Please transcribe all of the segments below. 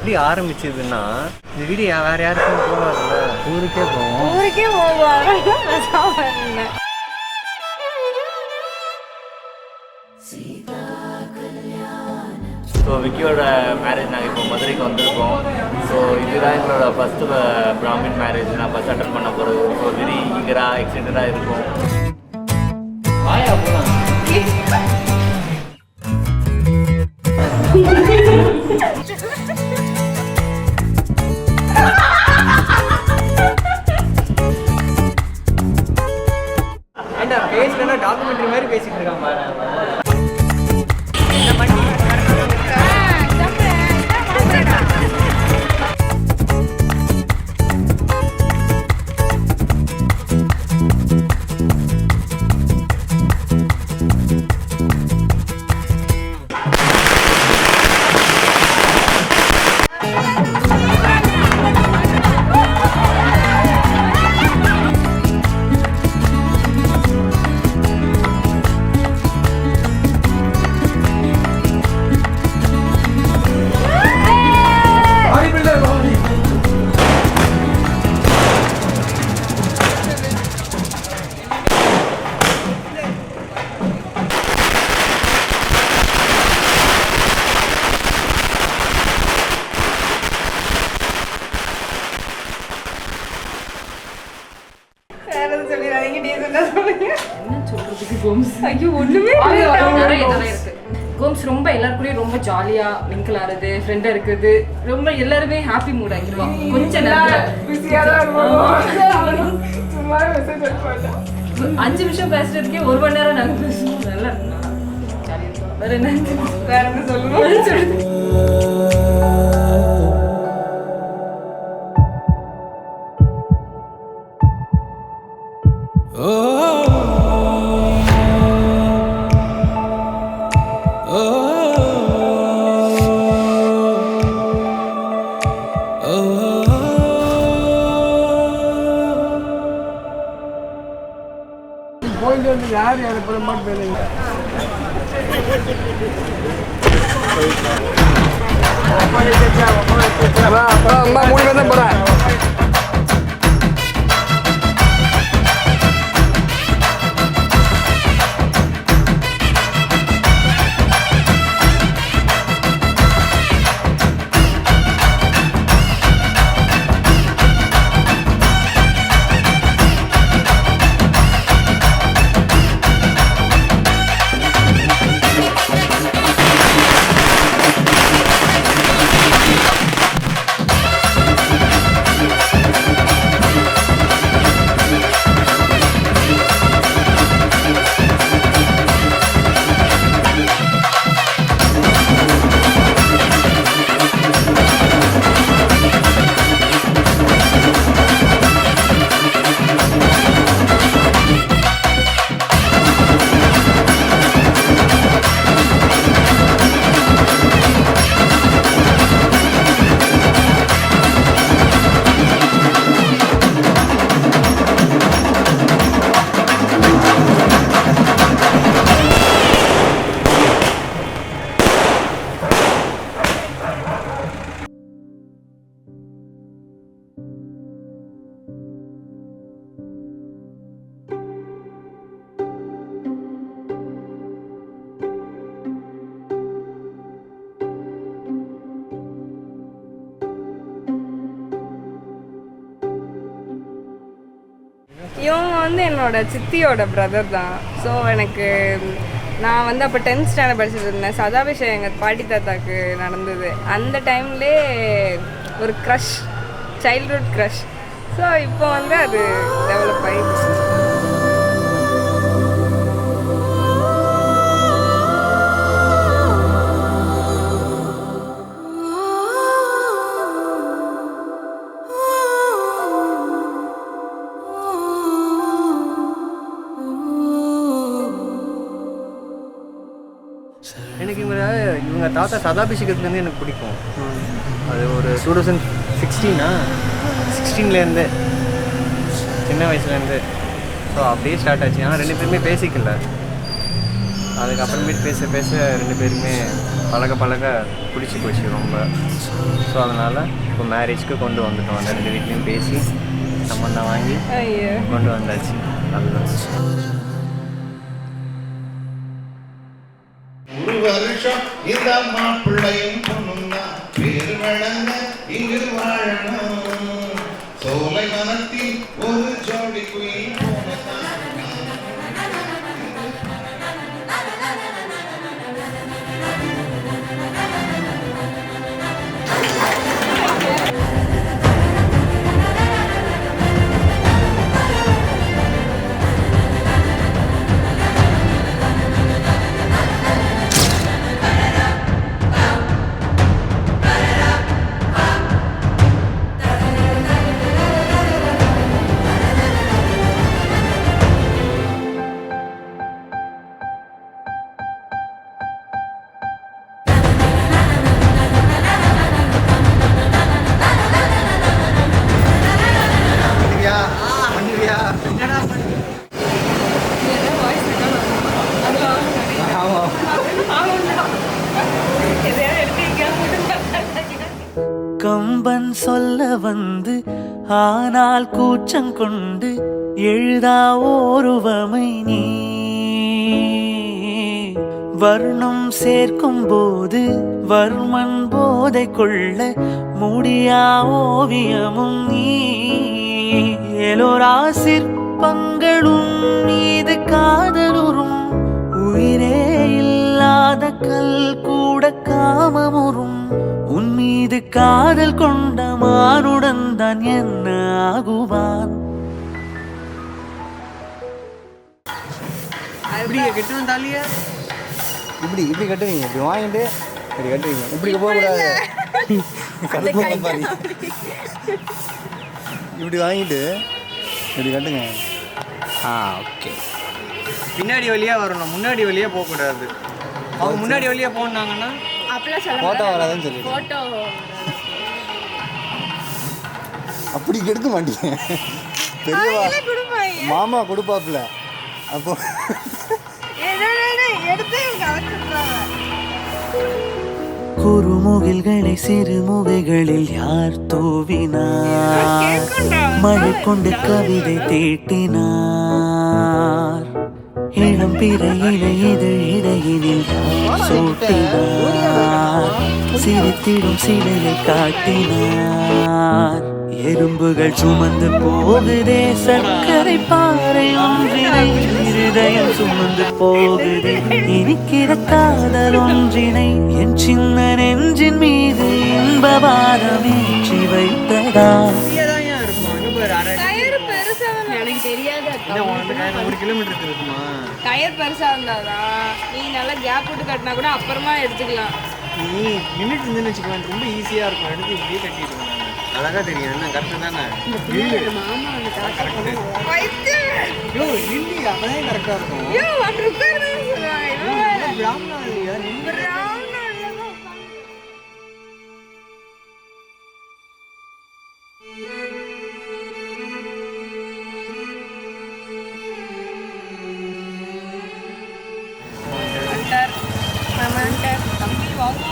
எப்படி ஆரம்பிச்சதுன்னா, இந்த வீடியோ வேற யாருக்கும் போகாதுல்ல, ஊருக்கே போவோம். ஸோ விக்கியோட மேரேஜ் நாங்கள் இப்போ மதுரைக்கு வந்திருக்கோம். ஸோ இதுதான் எங்களோட ஃபஸ்ட்டு பிராமின் மேரேஜ் நான் ஃபஸ்ட் அட்டன் பண்ண போகிறது. ஸோ வெரி ஈகராக எக்ஸைட்டடாக இருக்கும். ஏன்டா பேசுனா டாக்குமெண்ட்ரி மாதிரி பேசிட்டு இருக்கான் பாரு. கோம்ஸ் ரொம்ப எல்லாருக்குள்ளேயும் ரொம்ப ஜாலியா மிங்கிள் ஆறது, ஃப்ரெண்டா இருக்குது, ரொம்ப எல்லாருமே ஹாப்பி மூட் ஆகிடுவான். கொஞ்சம் நேரம் 5 நிமிஷம் பேசுறதுக்கே 1 மணி நேரம் நாங்கள் பேசுவோம். நல்லா இருக்கும், ஜாலியாக இருக்கும். வேற என்ன சொல்லுவோம். யார் யாரை போல மாட்டு போயிருங்க. அம்மா 3 பேர் தான் போகிறேன். இவங்க வந்து என்னோட சித்தியோட பிரதர் தான். ஸோ எனக்கு நான் வந்து அப்போ 10th ஸ்டாண்டர்ட் படிச்சுட்டு இருந்தேன். சதாபிஷேகம் எங்கள் பாட்டி தாத்தாக்கு நடந்தது. அந்த டைம்லே ஒரு க்ரஷ், சைல்ட்ஹுட் க்ரஷ். ஸோ இப்போ வந்து அது டெவலப் ஆகிடுச்சு. எனக்கு இவங்க தாத்தா சதாபிஷேகத்துலேருந்து எனக்கு பிடிக்கும். அது ஒரு 2016 சின்ன வயசுலேருந்து. ஸோ அப்படியே ஸ்டார்ட் ஆச்சு. ஆனால் 2 பேருமே பேசிக்கல. அதுக்கப்புறமேட்டு பேச பேச 2 பேருமே பழக பிடிச்சி போச்சு ரொம்ப. ஸோ அதனால் இப்போ மேரேஜ்க்கு கொண்டு வந்துட்டோம். அந்த 2 வீட்லேயும் பேசி சம்மந்தம் வாங்கி கொண்டு வந்தாச்சு. அதுதான். ஒரு வருஷம் இந்த மாப்பிள்ளையும் பொண்ணுன்னா பேரு வழங்க இங்கு வாழணும். சோலை மனத்தில் ஒரு ஜோடி குயில் போனதான். கம்பன் சொல்ல வந்து ஆனால் கூச்சங்கொண்டு எழுதா ஓருவமை நீ வர்ணம் சேர்க்கும் போது வர்மன் போதை கொள்ள முடியா ஓவியமும் நீ எலோரா சிற்பங்களும் மீது காதலுறும் உயிரே இல்லாத கல் கூட காமமுறும் உன் மீது காதல் கொண்ட மானுடன் தான் என்ன ஆகுவான். கட்டு வந்தாலிய இப்படி கட்டுவீங்க, இப்படி வாங்கிட்டு இப்படி கட்டுவீங்க, இப்படி போகக்கூடாது. இப்படி வாங்கிட்டு இப்படி கட்டுங்க. ஓகே. பின்னாடி வழியாக வரணும், முன்னாடி வழியாக போகக்கூடாது. அவங்க முன்னாடி வழியாக போனாங்கன்னா ஃபோட்டோ வராதுன்னு சொல்லி அப்படி கெடுக்க மாட்டீங்க. பெரியவா மாமா கொடுப்பாப்புல அப்போ குறுமுகில்களை சிறுமுகைகளில் யார் தூவினார், மழை கொண்டு கவிதை தீட்டினார், இளம் பிறையில இதழிடையினில் யார் சூட்டினார், சிரித்திடும் சிலையை காட்டினார். எறும்புகள் சுமந்து போகுதே சர்க்கரை பாறை ஒன்றினை, இருதயம் சுமந்து போகுதே இனிக்கிற காதல் ஒன்றினை, என் சின்ன நெஞ்சின் மீது இன்பபாரம் ஏற்றி வைத்ததா. எனக்கு தெரியாது. 1 கிலோமீட்டர் இருக்குமா? டயர் பெருசா இருந்தாதான் நீ நல்லா கேப் விட்டு கட்டினா கூட அப்புறமா எடுத்துக்கலாம். நீ நின்றுட்டு இருந்துன்னு வச்சுக்கலாம், ரொம்ப ஈஸியாக இருக்கும். எடுத்து இப்படியே கட்டிடுவேன். அழகாக தெரியும். என்ன கரெக்டு தானே? யோ இல்லி அப்பதான் கரெக்டாக இருக்கும். தம்பி வாங்க.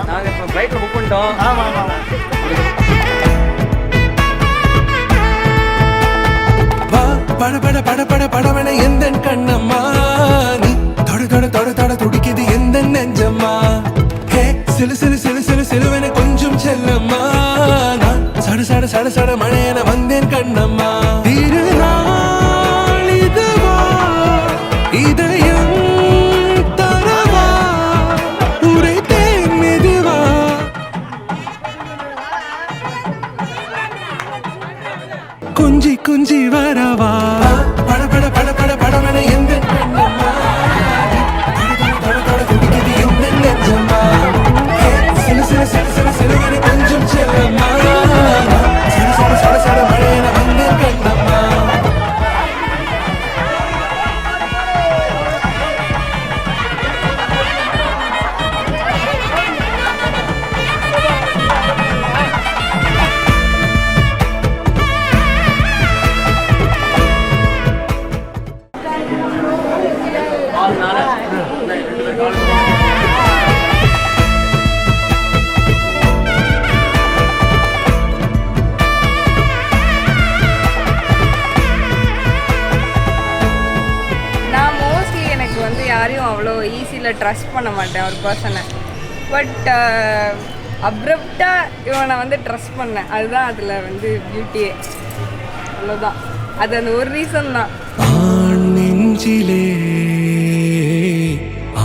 நாங்கள் இப்போ ஃப்ளைட்டில் புக் பண்ணிட்டோம். பட பட பட பட படவன எந்த கண்ணம்மா, நீ தொட தொட தொட தொட துடிக்குது எந்த நெஞ்சம்மா. ஹே சிலு சிலு சிலு சிலு சிலுவன கொஞ்சம் செல்லம்மா. ட்ரஸ்ட் பண்ண மாட்டேன் ஒரு பர்சனை. பட் அப்ரப்டாக இவனை வந்து ட்ரஸ்ட் பண்ணேன். அதுதான் அதில் வந்து பியூட்டியே. அவ்வளோதான். அது அந்த ஒரு ரீசன் தான். ஆண் நெஞ்சிலே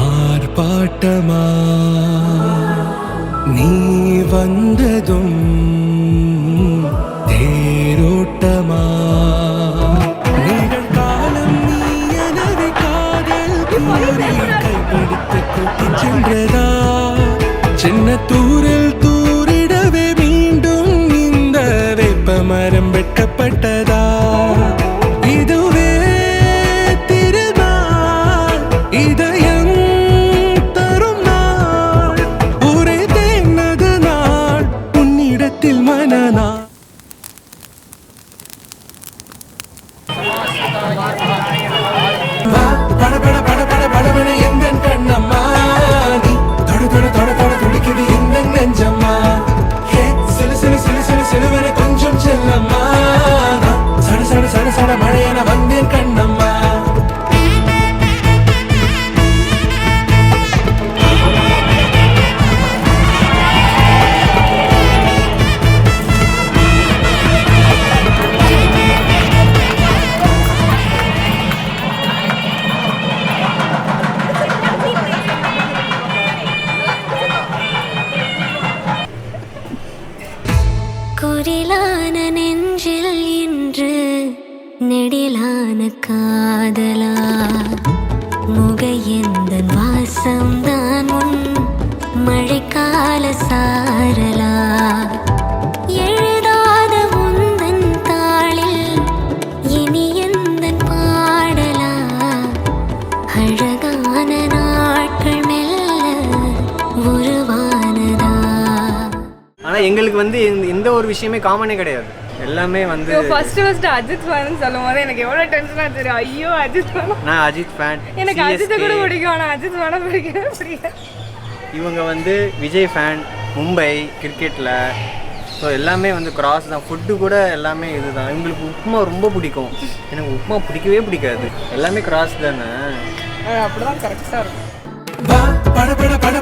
ஆர்ப்பாட்டமா நீ வந்ததும் தேரோட்டமா நிகழ்காலம் நீ எனவே காதல் கூறி கைப்பிடித்து கூட்டிச் சென்றதா சின்ன தூரில் தூரிடவே மீண்டும் இந்த வேப்ப மரம் வெட்டப்பட்டதா இதுவே திருநாள் இதயம் தரும் நாள் ஒரே தேனது நாள் உன்னிடத்தில் மனநா பட பட பட பட படவன எந்த கண்ணம்மா நீ தொட தொட தொட தொட துடிக்குது இந்த நெஞ்சம்மா சிலு சிலு சிலு சிலு சிலுவன கொஞ்சம் செல்லம்மா சட சட சட சட மழையென வந்தேன் கண்ணம்மா. குரிலான நெஞ்சில் இன்று நெடிலான காதலா முகையெந்தன் வாசம்தான் உன் மழைக்கால சாரலா எழுதாத உந்தன் தாளில் இனி எந்தன் பாடலா அழகான நாட்கள் மெல்ல உருவானதா. ஆனால் எங்களுக்கு வந்து எந்த ஒரு விஷயமே காமனே கிடையாது. எல்லாமே வந்து ஃபர்ஸ்ட் அஜித் ஃபேன் சொல்லும் போது எனக்கு எவ்வளோ டென்ஷனாக தெரியும். ஐயோ அஜித் ஃபேன். நான் அஜித் ஃபேன். எனக்கு அஜித்தை கூட பிடிக்கும். ஆனால் அஜித் ஃபேனை பிடிக்கவே பிடிக்காது. இவங்க வந்து விஜய் ஃபேன். மும்பை கிரிக்கெட்டில். ஸோ எல்லாமே வந்து கிராஸ் தான். ஃபுட்டு கூட எல்லாமே இதுதான். இவங்களுக்கு உப்புமா ரொம்ப பிடிக்கும். எனக்கு உப்புமா பிடிக்கவே பிடிக்காது. எல்லாமே கிராஸ் தானே. அப்படிதான் கரெக்டாக இருக்கும். பட பட பட